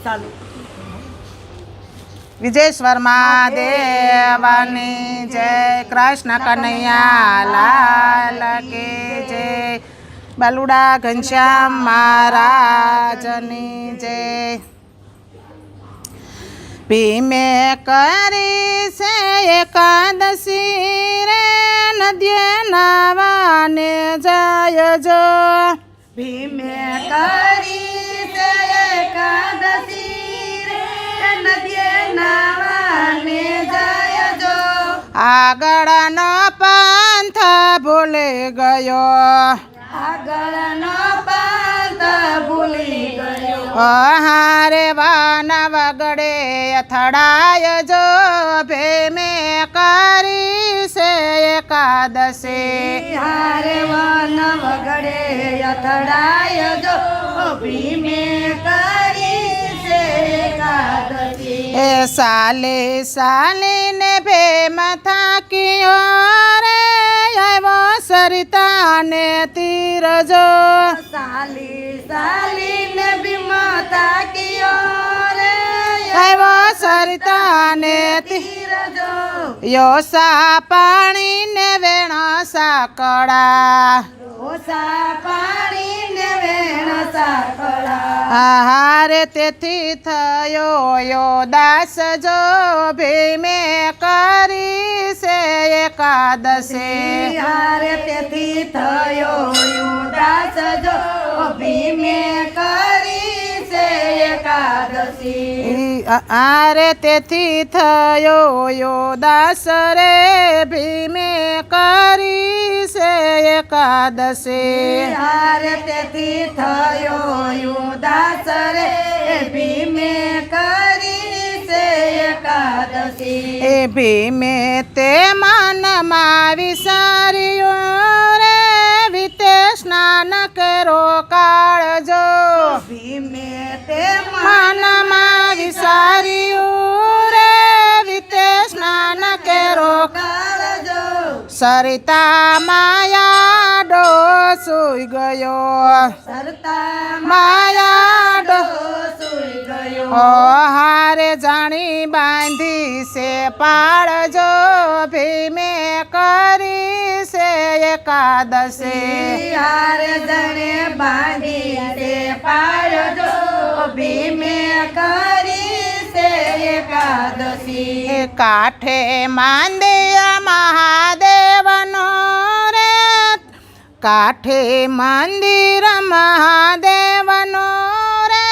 ચાલુ વિજેશ્વર મહાદેવની જય, કૃષ્ણ કનૈયા લાલ કી જય, બલુડા ઘનશ્યામ મહારાજની જય. ભીમે કરી છે એકાદશી રે, નદીએ નાવાને જાય જો. ભીમે કરી છે એકાદશી રે, નદીએ નાવાને જાય જો. આગળનો પંથ ભૂલી ગયો, આગળનો પંથ ભૂલી ગયો. હારે વાન વગડે અથડાય જો. ભીમે કરી છે એકાદશી, હારે વન વગડે અથડાય જો. ભીમે કરી છે એકાદશી. એ સાલી સાલીને ભીમ થાક્યો રે, આવ્યો સરિતાને તીર જો. સાલી સાલીને ભીમ થાક્યો રે, આવ્યો સરિતાને તીર જો. યોસા પાણીને વેણ સાકળા, ઓસા પાણીને વેણ સાંકળા. આહારે તેથી થયો યો દાસ જો. ભીમે કરી છે એકાદશી, હારે તેથી થયો ઉદાસ જો. ભીમે કરી છે એકાદશી. આરે તેથી થયો યો દાસ રે. ભીમે કરી છે એકાદશી, હારે તેથી થયો ઉદાસ રે. ભીમે કરી છે એકાદશી. એ ભીમે તે મનમાં વિચાર્યું રે, વિતે સ્નાન કરો કાળજો. ભીમે તે મનમાં વિચાર્યું રે, વિતે સ્નાન કરો. કાળજો. સરિતા માયાડો સુઈ ગયો, સરતા માયાડો સુઈ ગયો. હારે જાણી બાંધી છે પાળજો. ભીમે કરી છે એકાદશી, હારે જણે બાંધી તે પાડજો. ભીમે કરી છે એકાદશી. એ કાંઠે મંદિર મહાદેવનો રે, કાંઠે મંદિર મહાદેવનો રે,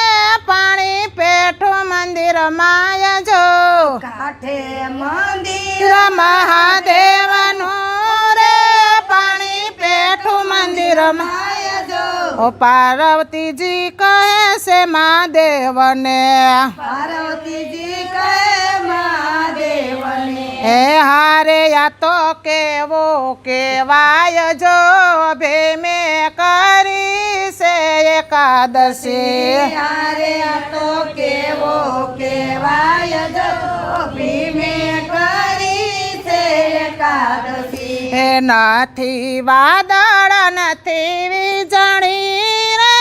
પાણી પેઠું મંદિર માય જો. કાંઠે મંદિર મહાદેવનો રે, પાણી પેઠું મંદિર માય જો. ઓ પાર્વતીજી કહે છે મહાદેવને, પાર્વતીજી કહે મહાદેવને. હે હારે યા તો કેવો કેવાય જો. ભીમે કરી છે એકાદશી, હારે તો કેવો કેવાય જો. ભીમે કરી છે એકાદશી. એ નથી વાદળ નથી વીજળી રે,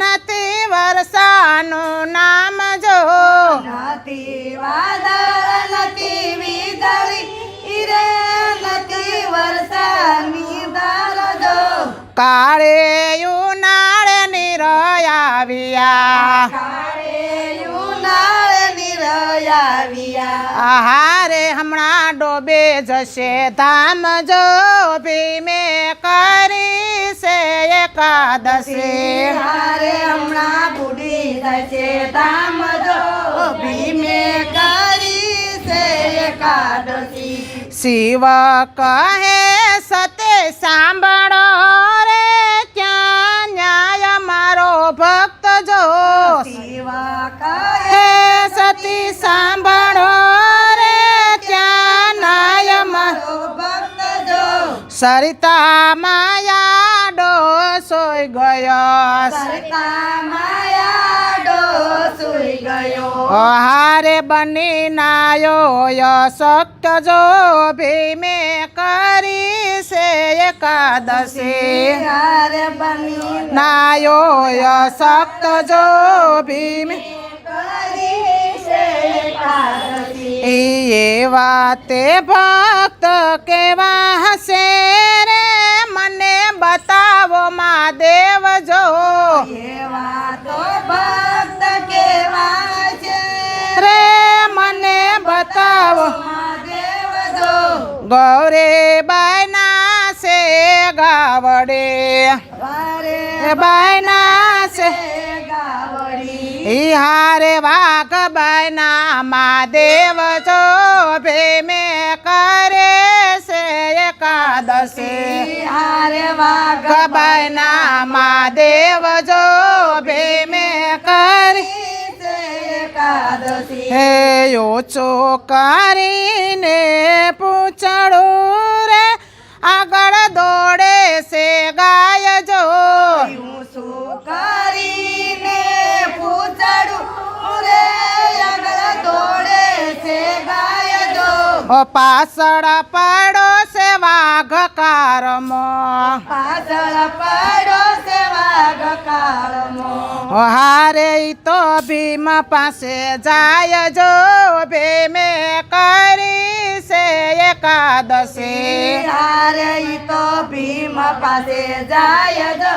નથી વર્ષાનું નામ જો. નથી વાદળ નથી વીજળી રે, નથી વરસાદની ધારજો. કાળે ઉનાળે નિરયાવ્યા, કાળે ઉનાળે નિરયાવ્યા. આહારે હમણાં ડોબે જશે ધામ જો. ભીમે કરી છે એકાદશી, હારે હમણાં બુડી જશે ધામ જો. ભીમે કરી છે એકાદશી. શિવ કહે સતે સાંભળો રે, ક્યાં ન્યાય મારો ભક્ત જો. શિવ કહે હે સતી સાંભળો રે, ક્યાં ન્યાય મારો. ભક્ત જો. સરિતા માયાડો સોઈ ગયો, સરતા માયાડો સુઈ ગયો. હારે બની નાયો શક્ત જો. ભીમે કરી છે એકાદશી, હારે બની નાયો શક્ત જો. ભીમે કરી તે ભક્ત કેવા હશે રે મને બતાવો મહાદેવ જો એવા તો ભક્ત કેવા છે રે મને બતાવો મહાદેવ જો ગૌરે બાયના છે ગાવડે વારે બાયના છે ગાવડી ઈ હારે વાઘ બાયના મહાદેવ જો ભીમે કરે છે એકાદશી હારે વાઘ બાયના મહાદેવ જો ભીમે કરી છે એકાદશી હે ઓછો કરીને પૂછડું રે આગળ દોડે છે ગાય જો હું શું કરીને પૂછડું રે આગળ દોડે છે ગાય જો પાછળ પડો છે વાઘ કારમો પાછળ પડો છે વાઘ કાળમો હારે ઈ તો ભીમ પાસે જાય જો ભીમે કરી છે એકાદશી હારે ઈ તો ભીમ પાસે જાય જો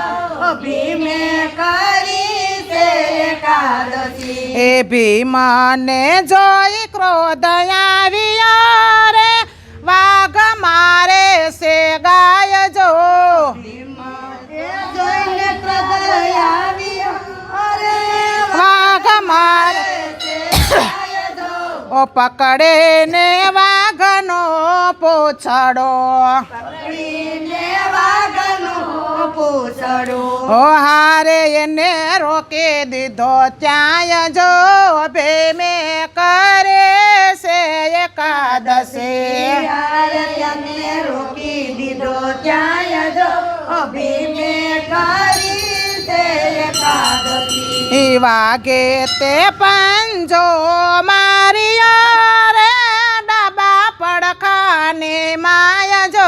ભીમે કરી છે એકાદશી એ ભીમને જોઈ ક્રોધ આવ્યો રે વાઘ મારે છે ગાય જો ભીમને જોઈને ક્રોધ આવ્યો અરે વાઘ મારે છે ગાય જો ઓ પકડે ને વાઘનો પોછડો પકડીને વાઘનું પૂછડું ઓ હારે એને રોકી દીધો ત્યાં જો ભીમે કરે છે એકાદશી હારે તેને રોકી દીધો ત્યાં જો ભીમે કરી છે એકાદશી ઈ વાગે તે પંજો માર્યો રે ડાબા પડખાની માય જો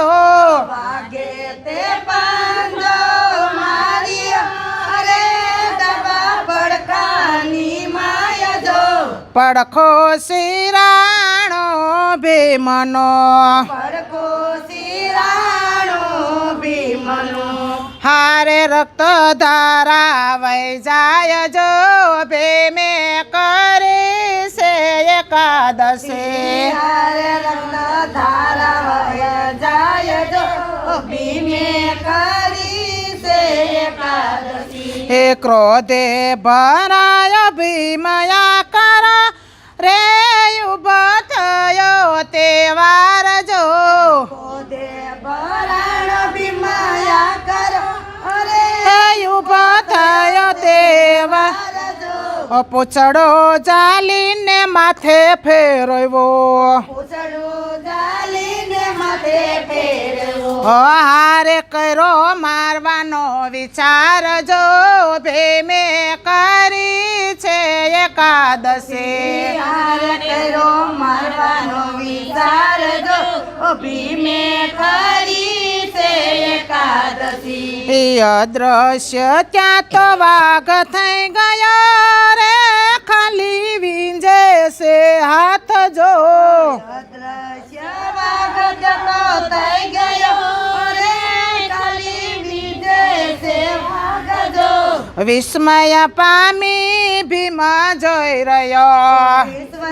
વાગે તે પાંજો મારી અરે દબા પડકાની માય જો પડખો શિરાણો ભીમનો પડકો શિરાણો ભીમનો હારે રક્ત ધારા વહી જાય જો ભીમે કરી છે એકાદશી હારે રત્ન ધારા વય જાય જો ભીમે કરી છે એકાદશી હે ક્રોધે ભરાય ભીમયા કર રે ઉભો થયો તે વાર જો ખોદે ભરાણ ભીમાયા કરો અરે હે ઉભો થયો તે વાર જો પૂછડો ચાલીને માથે ફેરવ્યો પૂછડું ચાલીને માથે ફેરવો હારે કર્યો મારવાનો વિચાર જો ભીમે કરી છે એકાદશી હારે કર્યો મારવાનો વિચાર જો ભીમે કરી છે એકાદશી ઈ અદ્રશ્ય ત્યાં તો વાઘ થઈ ગયો રે ખાલી વીંજે છે હાથ જો અદ્રશ્ય વાઘ જતો થઈ ગયો અરે ખાલી બીજે છે વાઘ જો વિસ્મય પામી ભીમ જોઈ રહ્યો વિશ્વ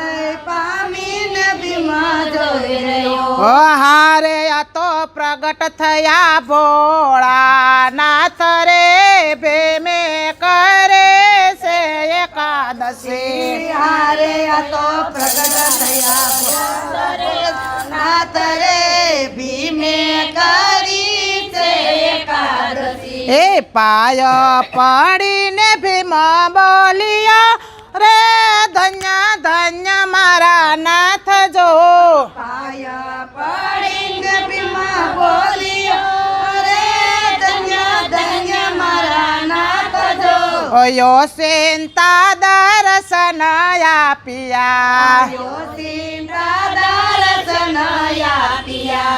પામીને ભીમા જોઈ રહ્યો હારે આ તો પ્રગટ થયા ભોળા નાથ રે ભીમે કરે છે એકાદશી હારે આ તો પ્રગટ થયા નાથ રે ભીમે કરી છે એકાદશી એ પાય પડીને ભીમ બોલ્યો રે ધન્ય ધન્ય મારા નાથ જો પાય પડીને ભીમા બોલ્યો અરે ધન્ય ધન્ય મારા નાથ જો યો સેન્તા દર્શન આપ્યા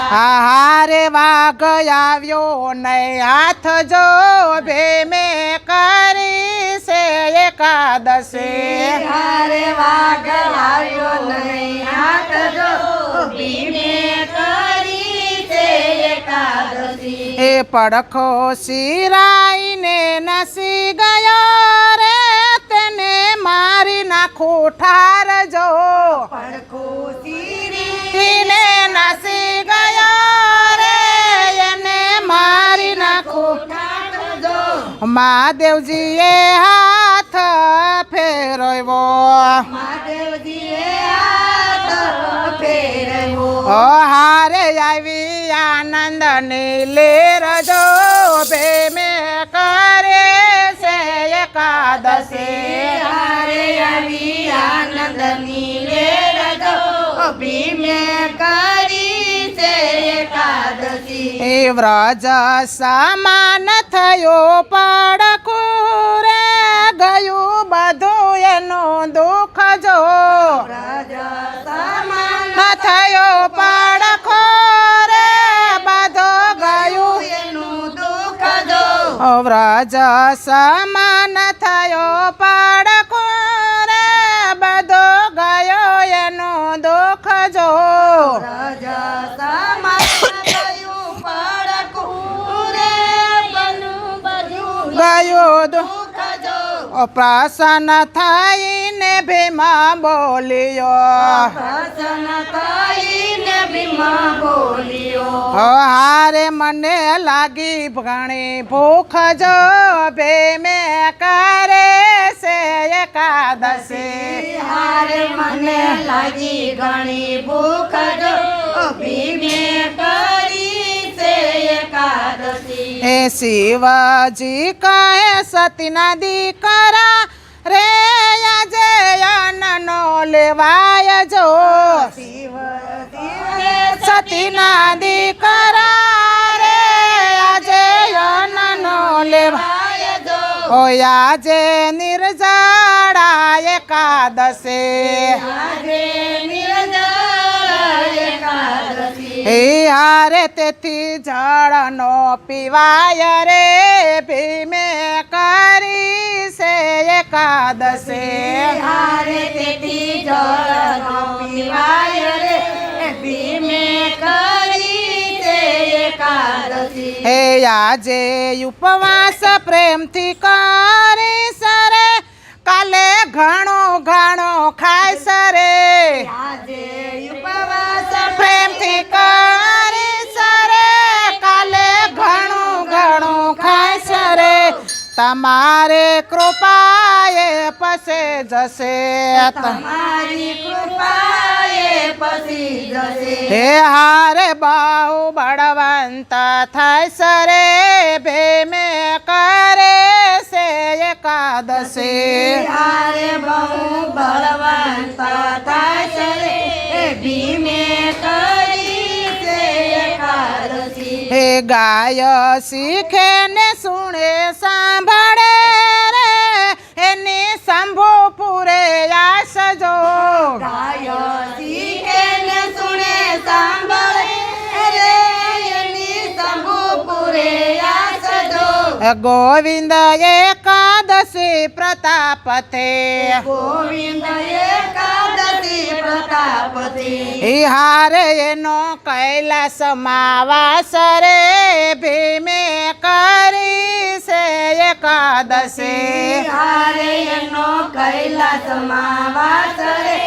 હારે વાઘ આવ્યો નહીં હાથ જો ભીમે કરી છે એકાદશી હારે વાઘ આવ્યો નહીં હાથ જો પડખો શિરાઈને નસી ગયો રે તેને મારી નાખું ઠાર જો પડખો શિરી ને નસી ગયો રે એને મારી નાખું ઠાઠજો મહાદેવજીએ હાથ ફેરવ્યો મહાદેવજીએ હાથ ફેરવ્યો ઓ હારે આવી આનંદની લેર જો ભેમે કરે છે એકાદશી હારે આવી આનંદની લેર જો ભીમે કરી છે એકાદશી એ વ્રજ સમાન થયો પડખું રે ગયું બધું એનું દુઃખ જો રાજા સમાન ન થયો પડખો રે બધો ગયું એનું દુઃખ જો વ્રજ સમાન થયો પડખો રે બધો ગયો એનું દુઃખ જો રાજા સમાન થયું પડખું રે બનું બધું ગયું દુઃખ જો પ્રસન્ન થઈને ભીમા બોલ્યો પ્રસન્ન થઈને ભીમા બોલ્યો હારે મને લાગી ઘણી ભૂખ જો ભીમે કરે છે એકાદશી હારે મને લાગી ઘણી ભૂખ જો ભીમે કરી છે એકાદશી એ શિવજી કહે સતીના દીકરા રે આજે અન્નનો લેવાય જો શિવ સતીના દીકરા રે આજે અન્નનો લેવાય જો ઓય આજે નિર્જળા એકાદશી આજે નિર્જળા એકાદશી હે હારે તેથી જળનો પીવાય રે ભીમે કરી છે એકાદશી હારે તેથી જળનો પીવાય રે ભીમે કરી છે એકાદશી હે આજે ઉપવાસ પ્રેમથી કરી સરે કાલે ઘણો ઘણો ખાય સરે આજે ઉપવાસ પ્રેમથી કરી સરે કાલે ઘણું ઘણું ખાય સરે તમારે કૃપાએ પસે જશે તમારી કૃપાએ પછી જશે હે હારે બાહુ બળવંત થાય સરે ભીમે કરે છે એકાદશી હારે બહુ બળવંત થાય છે રે ભીમે કરી છે એકાદશી હે ગાય શીખે ને સુણે સાંભળે રે એની શંભુ પૂરે આશ જો ગાય શીખે ને સુણે સાંભળે રે એની શંભુ પૂરે આસ જો ગોવિંદ એકાદશી પ્રતાપ થે ગોવિંદ એકાદશી પ્રતાપથી હારે એનો કૈલાસમાં વાસ રે ભીમે કરી છે એકાદશી હારે એનો કૈલાસમાં વાસ રે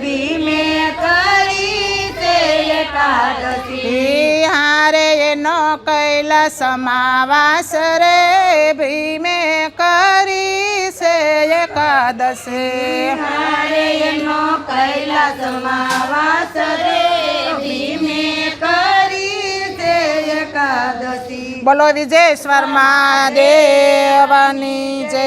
ભીમે કરી છે એકાદશી હારે એનો કૈલાસમાં વાસ રે ભીમે કરી છે એકાદશી હારે એનો કૈલાસમાં વાસ રે ભીમે કરી છે એકાદશી બોલો વિજયેશ્વર મહાદેવની જય.